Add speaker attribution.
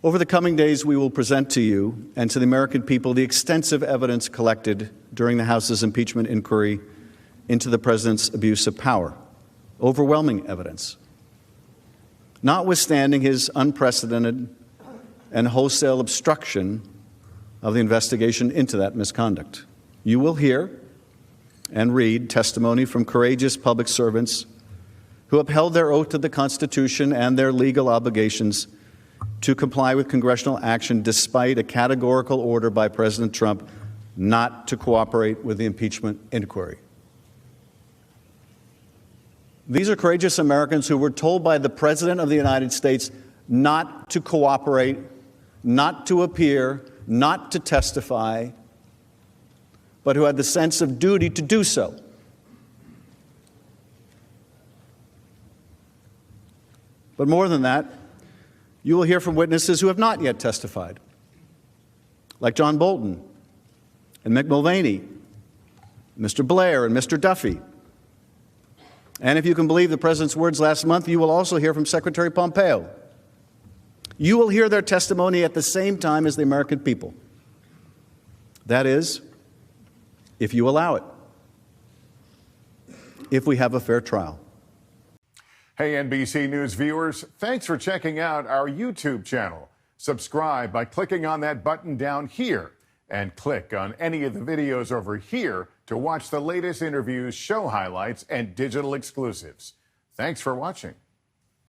Speaker 1: Over the coming days, we will present to you and to the American people the extensive evidence collected during the House's impeachment inquiry into the president's abuse of power. Overwhelming evidence. Notwithstanding his unprecedented and wholesale obstruction of the investigation into that misconduct. You will hear and read testimony from courageous public servants who upheld their oath to the Constitution and their legal obligations to comply with congressional action despite a categorical order by President Trump not to cooperate with the impeachment inquiry. These are courageous Americans who were told by the President of the United States not to cooperate, not to appear, not to testify, but who had the sense of duty to do so. But more than that, you will hear from witnesses who have not yet testified, like John Bolton and Mick Mulvaney, Mr. Blair and Mr. Duffy. And if you can believe the President's words last month, you will also hear from Secretary Pompeo. You will hear their testimony at the same time as the American people. That is, if you allow it, if we have a fair trial.
Speaker 2: Hey, NBC News viewers, thanks for checking out our YouTube channel. Subscribe by clicking on that button down here and click on any of the videos over here to watch the latest interviews, show highlights, and digital exclusives. Thanks for watching.